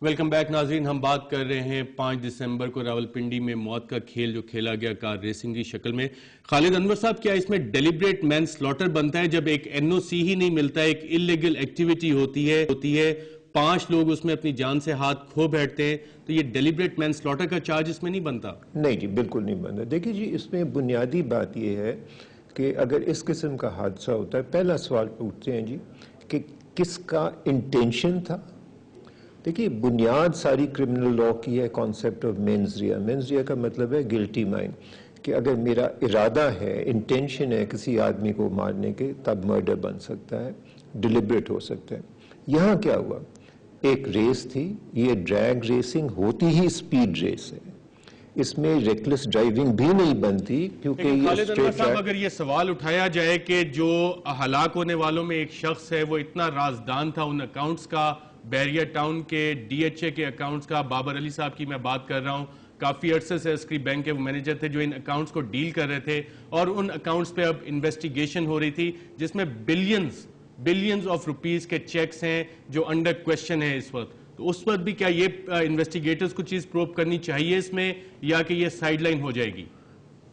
Welcome back ناظرین، ہم بات کر رہے ہیں 5 دسمبر کو راولپنڈی میں موت کا کھیل جو کھیلا گیا کار ریسنگ کی شکل میں۔ خالد انور صاحب، کیا اس میں ڈیلیبریٹ مین سلوٹر بنتا ہے جب ایک این او سی ہی نہیں ملتا، ایک انلیگل ایکٹیویٹی ہوتی ہے 5 لوگ اس میں اپنی جان سے ہاتھ کھو بیٹھتے ہیں، تو یہ ڈیلیبریٹ مین سلوٹر کا چارج اس میں نہیں بنتا؟ نہیں جی، بالکل نہیں بنتا۔ دیکھیں جی، اس میں بنیادی بات یہ ہے کہ اگر اس قسم کا حادثہ ہوتا ہے، پہلا سوال پوچھتے ہیں جی کہ کس کا انٹینشن تھا۔ دیکھیے، بنیاد ساری کرمنل لاء کی ہے کانسیپٹ آف مینز ریا۔ مینز ریا کا مطلب ہے گلٹی مائنڈ، کہ اگر میرا ارادہ ہے، انٹینشن ہے کسی آدمی کو مارنے کے، تب مرڈر بن سکتا ہے، ڈیلیبریٹ ہو سکتا ہے۔ یہاں کیا ہوا؟ ایک ریس تھی، یہ ڈریگ ریسنگ ہوتی ہی سپیڈ ریس ہے، اس میں ریکلس ڈرائیونگ بھی نہیں بنتی، کیونکہ یہ خالد انور صاحب، اگر یہ سوال اٹھایا جائے کہ جو ہلاک ہونے والوں میں ایک شخص ہے وہ اتنا رازدان تھا ان اکاؤنٹس کا، بیریا ٹاؤن کے ڈی ایچ اے کے اکاؤنٹس کا، بابر علی صاحب کی میں بات کر رہا ہوں، کافی عرصے سے عسکری بینک کے وہ مینیجر تھے جو ان اکاؤنٹس کو ڈیل کر رہے تھے، اور ان اکاؤنٹس پہ اب انویسٹیگیشن ہو رہی تھی جس میں بلینز آف روپیز کے چیکس ہیں جو انڈر کویسچن ہیں اس وقت، تو اس وقت بھی کیا یہ انویسٹیگیٹرز کو چیز پروب کرنی چاہیے اس میں، یا کہ یہ سائیڈ لائن ہو جائے گی؟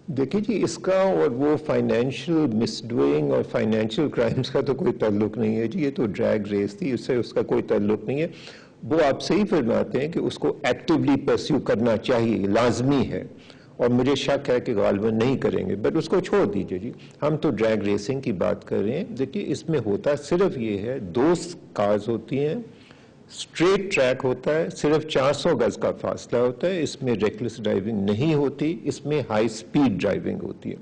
دیکھیں جی، اس کا اور وہ فائنینشیل مس ڈوئنگ اور فائنینشیل کرائمز کا تو کوئی تعلق نہیں ہے جی، یہ تو ڈریگ ریس تھی، اس سے اس کا کوئی تعلق نہیں ہے۔ وہ آپ صحیح فرماتے ہیں کہ اس کو ایکٹیولی پرسیو کرنا چاہیے، لازمی ہے، اور مجھے شک ہے کہ غالباً نہیں کریں گے، بٹ اس کو چھوڑ دیجئے جی، ہم تو ڈریگ ریسنگ کی بات کر رہے ہیں۔ دیکھیے، اس میں ہوتا صرف یہ ہے، 2 کارز ہوتی ہیں، سٹریٹ ٹریک ہوتا ہے، صرف 400 گز کا فاصلہ ہوتا ہے، اس میں ریکلس ڈرائیونگ نہیں ہوتی، اس میں ہائی سپیڈ ڈرائیونگ ہوتی ہے،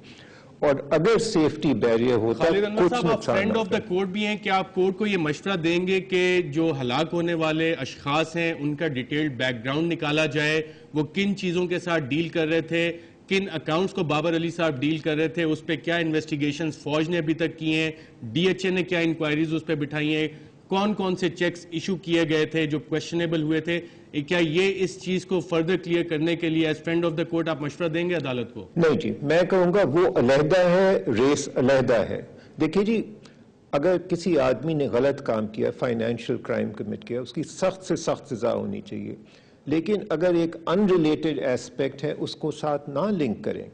اور اگر سیفٹی بیریئر ہوتا ہے، خالد انور کچھ صاحب، آپ نقصان فرینڈ آف ہوتا دا ہے۔ کورٹ بھی ہیں، کیا آپ کورٹ کو یہ مشورہ دیں گے کہ جو ہلاک ہونے والے اشخاص ہیں ان کا ڈیٹیلڈ بیک گراؤنڈ نکالا جائے، وہ کن چیزوں کے ساتھ ڈیل کر رہے تھے، کن اکاؤنٹس کو بابر علی صاحب ڈیل کر رہے تھے، اس پہ کیا انویسٹیگیشنز فوج نے ابھی تک کی ہیں، ڈی ایچ اے نے کیا انکوائریز اس پہ بٹھائی ہیں، کون کون سے چیکس ایشو کیے گئے تھے جو کویسچنیبل ہوئے تھے، کیا یہ اس چیز کو فردر کلیئر کرنے کے لیے as friend of the court آپ مشورہ دیں گے عدالت کو؟ نہیں جی، میں کہوں گا وہ علیحدہ ہے، ریس علیحدہ ہے۔ دیکھیے جی، اگر کسی آدمی نے غلط کام کیا، فائنینشیل کرائم کمٹ کیا، اس کی سخت سے سخت سزا ہونی چاہیے، لیکن اگر ایک ان ریلیٹڈ ایسپیکٹ ہے اس کو ساتھ نہ لنک کریں،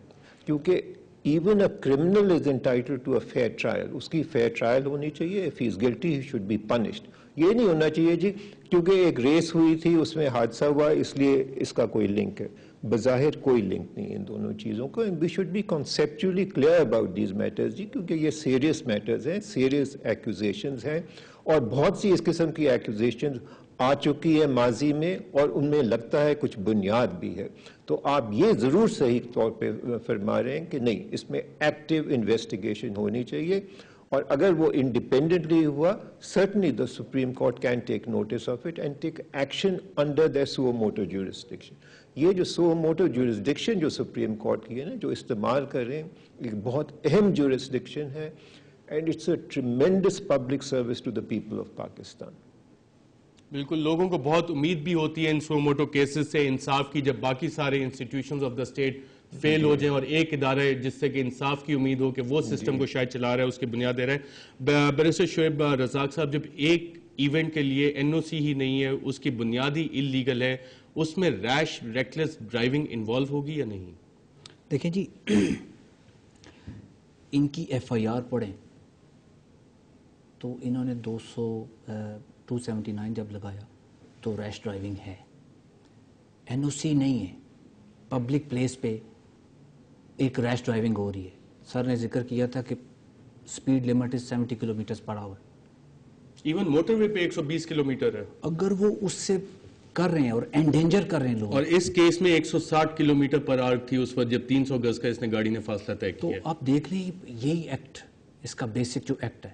کیونکہ even a criminal is entitled to a fair trial, اس کی فیئر ٹرائل ہونی چاہیے، if he is guilty he should be punished. یہ نہیں ہونا چاہیے جی کیونکہ ایک ریس ہوئی تھی، اس میں حادثہ ہوا، اس لیے اس کا کوئی لنک ہے، بظاہر کوئی لنک نہیں ان دونوں چیزوں کو، and we should be conceptually clear about these matters ji, کیونکہ یہ سیریس میٹرز ہیں، سیریس ایکوزیشنز ہیں، اور بہت سی اس قسم کی ایکوزیشنز آ چکی ہے ماضی میں، اور ان میں لگتا ہے کچھ بنیاد بھی ہے، تو آپ یہ ضرور صحیح طور پہ فرما رہے ہیں کہ نہیں، اس میں ایکٹیو انویسٹیگیشن ہونی چاہیے، اور اگر وہ انڈیپینڈنٹلی ہوا، certainly the Supreme Court can take notice of it and take action under their suo motu jurisdiction۔ یہ جو suo motu jurisdiction جو سپریم کورٹ کی ہے نا، جو استعمال کر رہے ہیں، ایک بہت اہم jurisdiction ہے، and it's a tremendous public service to the people of Pakistan۔ بالکل، لوگوں کو بہت امید بھی ہوتی ہے ان سو موٹو کیسز سے انصاف کی، جب باقی سارے انسٹیٹیوشنز آف دا اسٹیٹ فیل ہو جائیں اور ایک ادارہ ہے جس سے کہ انصاف کی امید ہو کہ وہ سسٹم کو شاید چلا رہا ہے، اس کی بنیاد دے رہا ہے۔ بیرسٹر شعیب رزاق صاحب، جب ایک ایونٹ کے لیے این او سی ہی نہیں ہے، اس کی بنیادی انلیگل ہے، اس میں ریش ریکلیس ڈرائیونگ انوالو ہوگی یا نہیں؟ دیکھیں جی، ان کی ایف آئی آر پڑھیں تو انہوں نے 279 جب لگایا تو ریش ڈرائیونگ ہے، این او سی نہیں ہے، پبلک پلیس پہ ایک ریش ڈرائیونگ ہو رہی ہے۔ سر نے ذکر کیا تھا کہ سپیڈ لیمٹ 70 کلومیٹرز پر آور، ایون موٹر وے پہ 120 کلومیٹر ہے، اگر وہ اس سے کر رہے ہیں اور انڈینجر کر رہے ہیں لوگ، اور اس کیس میں 160 کلومیٹر پر آور تھی اس وقت جب 300 گز کا اس نے گاڑی نے فاصلہ طے کیا۔ تو آپ دیکھ لیں، یہی ایکٹ، اس کا بیسک جو ایکٹ ہے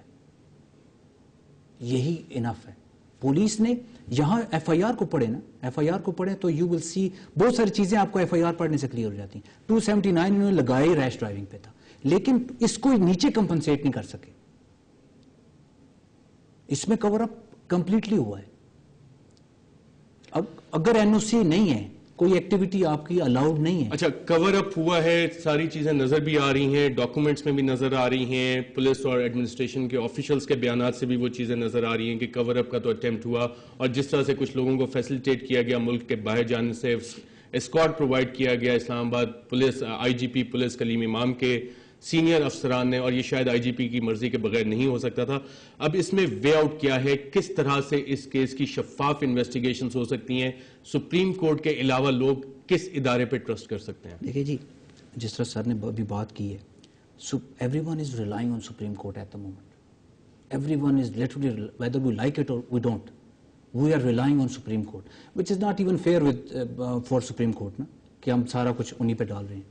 یہی انف ہے۔ پولیس نے یہاں ایف آئی آر کو پڑھے نا، ایف آئی آر کو پڑھیں تو یو ول سی بہت ساری چیزیں آپ کو ایف آئی آر پڑھنے سے کلیئر ہو جاتی ہیں۔ 279 انہوں نے لگائی ریش ڈرائیونگ پہ تھا، لیکن اس کو نیچے کمپنسیٹ نہیں کر سکے، اس میں کور اپ کمپلیٹلی ہوا ہے۔ اگر این او سی نہیں ہے کوئی ایکٹیویٹی آپ کی الاؤڈ نہیں ہے. اچھا کور اپ ہوا ہے, ساری چیزیں نظر بھی آ رہی ہیں, ڈاکومنٹس میں بھی نظر آ رہی ہیں, پولیس اور ایڈمنسٹریشن کے آفیشلز کے بیانات سے بھی وہ چیزیں نظر آ رہی ہیں کہ کور اپ کا تو اٹیمپٹ ہوا, اور جس طرح سے کچھ لوگوں کو فیسیلیٹیٹ کیا گیا ملک کے باہر جانے سے, اسکارٹ پرووائڈ کیا گیا اسلام آباد پولیس, آئی جی پی پولیس کلیم امام کے سینئر افسران نے, اور یہ شاید آئی جی پی کی مرضی کے بغیر نہیں ہو سکتا تھا. اب اس میں وے آؤٹ کیا ہے, کس طرح سے اس کیس کی شفاف انویسٹیگیشنز ہو سکتی ہیں, سپریم کورٹ کے علاوہ لوگ کس ادارے پہ ٹرسٹ کر سکتے ہیں؟ دیکھیے جی, جس طرح سر نے ابھی بات کی ہے, every one is relying on Supreme Court at the moment. Every one is literally, whether we like it or we don't, we are relying on Supreme Court, which is not even fair for Supreme Court نا, کہ ہم سارا کچھ انہی پہ ڈال رہے ہیں.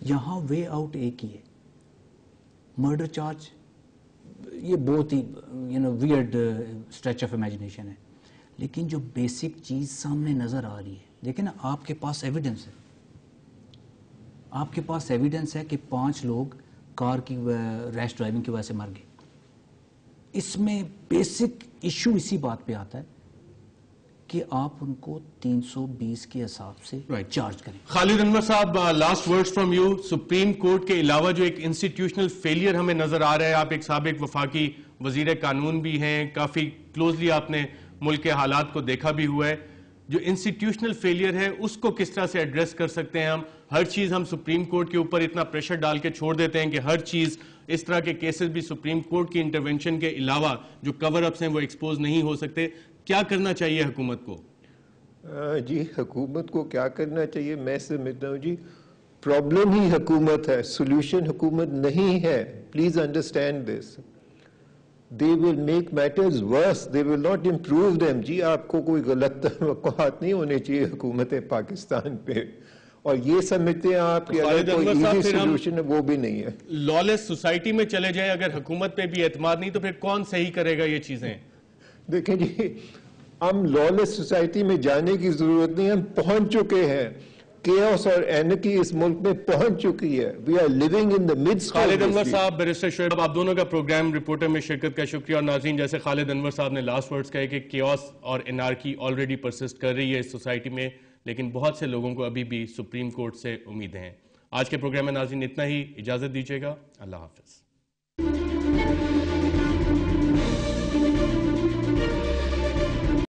یہاں وے آؤٹ ایک ہی ہے, مرڈر چارج. یہ بہت ہی ویئرڈ اسٹریچ آف امیجنیشن ہے, لیکن جو بیسک چیز سامنے نظر آ رہی ہے, دیکھیں نا, آپ کے پاس ایویڈنس ہے, آپ کے پاس ایویڈنس ہے کہ 5 لوگ کار کی ریش ڈرائیونگ کی وجہ سے مر گئے. اس میں بیسک ایشو اسی بات پہ آتا ہے کہ آپ ان کو 320 کے حساب سے چارج کریں. خالد انور صاحب, last words from you. Supreme court کے علاوہ جو ایک انسٹیٹیوشنل فیلئر ہمیں نظر آ رہا ہے, آپ ایک سابق وفاقی وزیر قانون بھی ہیں, کافی کلوزلی آپ نے ملک کے حالات کو دیکھا بھی ہوا ہے, جو انسٹیٹیوشنل فیلئر ہے اس کو کس طرح سے ایڈریس کر سکتے ہیں ہم؟ ہر چیز ہم سپریم کورٹ کے اوپر اتنا پریشر ڈال کے چھوڑ دیتے ہیں کہ ہر چیز, اس طرح کے کیسز بھی سپریم کورٹ کی انٹرونشن کے علاوہ جو کور اپس ہیں وہ ایکسپوز نہیں ہو سکتے. کیا کرنا چاہیے حکومت کو؟ جی حکومت کو کیا کرنا چاہیے, میں سمجھتا ہوں جی پرابلم ہی حکومت ہے, سولوشن حکومت نہیں ہے. Please understand this. They will make matters worse, they will not improve them. جی آپ کو کوئی غلط توقعات نہیں ہونے چاہیے حکومت پاکستان پہ, اور یہ سمجھتے ہیں آپ کہ اگر کوئی ایزی سولوشن ہے, وہ بھی نہیں ہے. لالیس سوسائٹی میں چلے جائیں, اگر حکومت پہ بھی اعتماد نہیں تو پھر کون صحیح کرے گا یہ چیزیں؟ دیکھیں جی, ہم لالیس سوسائٹی میں جانے کی ضرورت نہیں, ہم پہنچ چکے ہیں. کیوس اور اینرکی اس ملک میں پہنچ چکی ہے. We are living in the midst. Khalid Anwar صاحب, بیرسٹر شعیب, آپ دونوں کا پروگرام رپورٹر میں شرکت کا شکریہ. اور ناظرین, جیسے خالد انور صاحب نے لاسٹ ورڈز کہے کہ کیوس اور انارکی آلریڈی پرسسٹ کر رہی ہے اس سوسائٹی میں, لیکن بہت سے لوگوں کو ابھی بھی سپریم کورٹ سے امیدیں ہیں. آج کے پروگرام میں ناظرین اتنا ہی, اجازت دیجیے گا, اللہ حافظ.